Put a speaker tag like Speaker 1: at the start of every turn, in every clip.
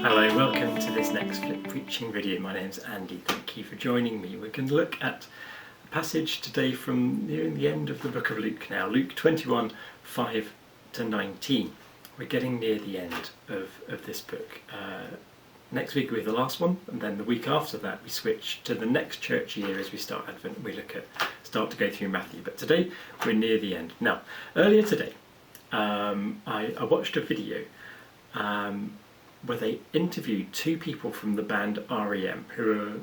Speaker 1: Hello, welcome to this next Flip Preaching video. My name's Andy, thank you for joining me. We're going to look at a passage today from nearing the end of the book of Luke now, Luke 21, 5 to 19. We're getting near the end of this book. Next week will be the last one, and then the week after that we switch to the next church year as we start Advent. We start to go through Matthew, but today we're near the end. Now, earlier today I watched a video where they interviewed two people from the band REM, who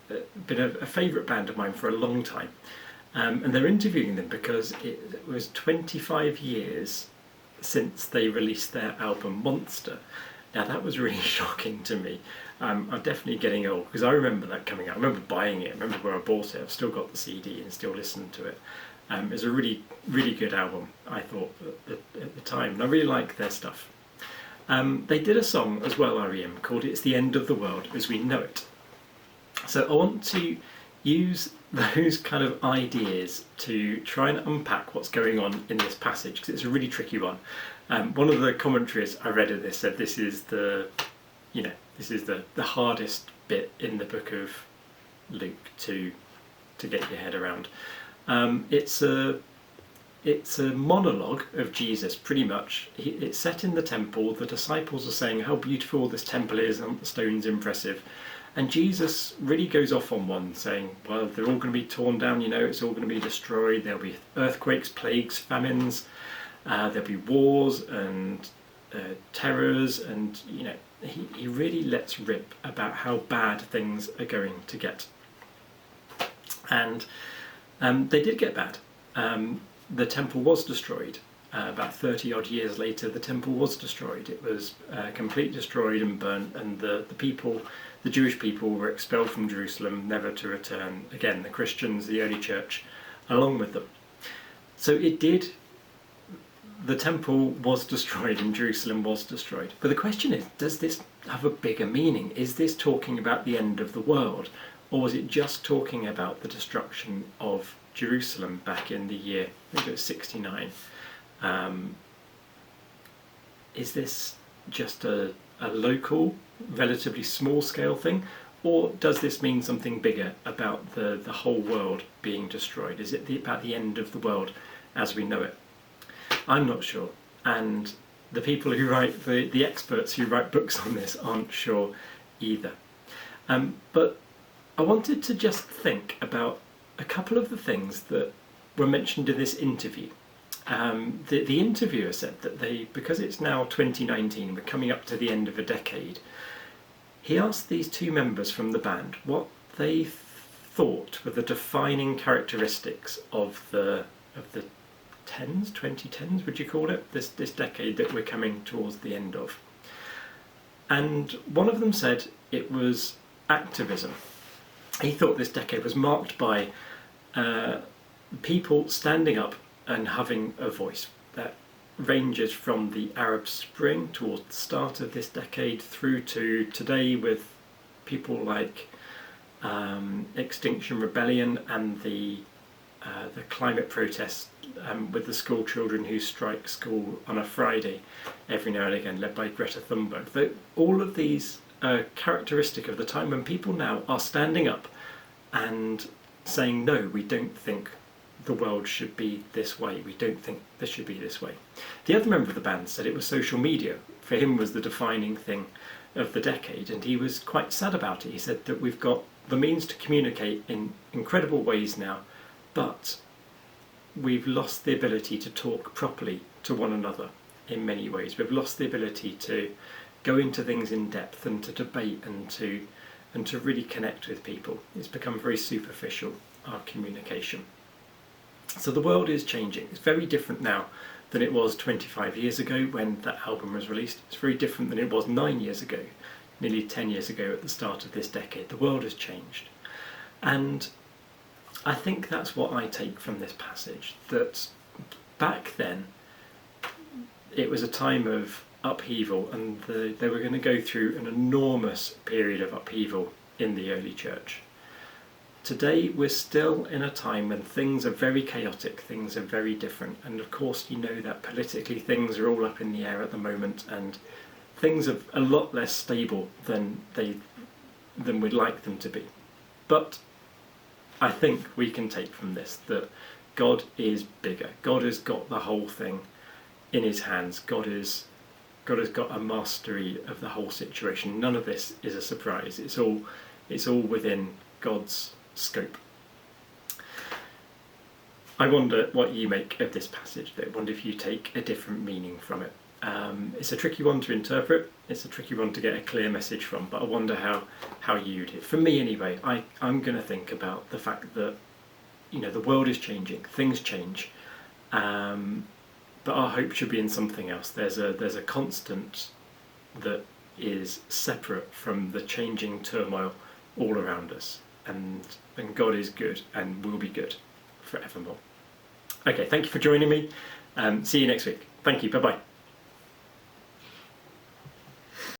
Speaker 1: have been a favourite band of mine for a long time. And they're interviewing them because it was 25 years since they released their album Monster. Now that was really shocking to me. I'm definitely getting old, because I remember that coming out. I remember buying it, I remember where I bought it, I've still got the CD and still listen to it. It's a really, really good album, I thought, at the time, and I really like their stuff. They did a song as well, REM, called It's the End of the World as We Know It. So I want to use those kind of ideas to try and unpack what's going on in this passage, because it's a really tricky one. One of the commentaries I read of this said this is the hardest bit in the book of Luke to get your head around. It's a monologue of Jesus, pretty much. It's set in the temple. The disciples are saying how beautiful this temple is and the stone's impressive. And Jesus really goes off on one, saying, well, they're all going to be torn down, it's all going to be destroyed. There'll be earthquakes, plagues, famines. There'll be wars and terrors. And, he really lets rip about how bad things are going to get. And they did get bad. The temple was destroyed. About 30 odd years later, the temple was destroyed. It was completely destroyed and burnt, and the Jewish people were expelled from Jerusalem, never to return again. The Christians, the early church, along with them. So the temple was destroyed and Jerusalem was destroyed. But the question is, does this have a bigger meaning? Is this talking about the end of the world? Or was it just talking about the destruction of Jerusalem back in the year, I think it was 69. Is this just a local, relatively small scale thing, or does this mean something bigger about the whole world being destroyed? Is it about the end of the world as we know it? I'm not sure, and the people who write, the experts who write books on this aren't sure either. But I wanted to just think about a couple of the things that were mentioned in this interview. The interviewer said that because it's now 2019, we're coming up to the end of a decade, he asked these two members from the band what they thought were the defining characteristics of the 2010s, would you call it? This decade that we're coming towards the end of. And one of them said it was activism. He thought this decade was marked by people standing up and having a voice that ranges from the Arab Spring towards the start of this decade through to today, with people like Extinction Rebellion and the climate protests with the school children who strike school on a Friday every now and again, led by Greta Thunberg. All of these are characteristic of the time when people now are standing up and saying, no, we don't think the world should be this way. We don't think this should be this way. The other member of the band said it was social media. For him was the defining thing of the decade, and he was quite sad about it. He said that we've got the means to communicate in incredible ways now, but we've lost the ability to talk properly to one another in many ways. We've lost the ability to go into things in depth and to debate and to really connect with people. It's become very superficial, our communication. So the world is changing. It's very different now than it was 25 years ago when that album was released. It's very different than it was 9 years ago, nearly 10 years ago at the start of this decade. The world has changed. And I think that's what I take from this passage, that back then it was a time of upheaval, and they were going to go through an enormous period of upheaval in the early church. Today we're still in a time when things are very chaotic, things are very different, and of course you know that politically things are all up in the air at the moment, and things are a lot less stable than we'd like them to be. But I think we can take from this that God is bigger. God has got the whole thing in his hands. God has got a mastery of the whole situation. None of this is a surprise. It's all within God's scope. I wonder what you make of this passage. I wonder if you take a different meaning from it. It's a tricky one to interpret. It's a tricky one to get a clear message from. But I wonder how you do. For me, anyway, I'm going to think about the fact that the world is changing. Things change, but our hope should be in something else. There's a constant that is separate from the changing turmoil all around us, and God is good and will be good forevermore. Okay, thank you for joining me. See you next week. Thank you. Bye-bye.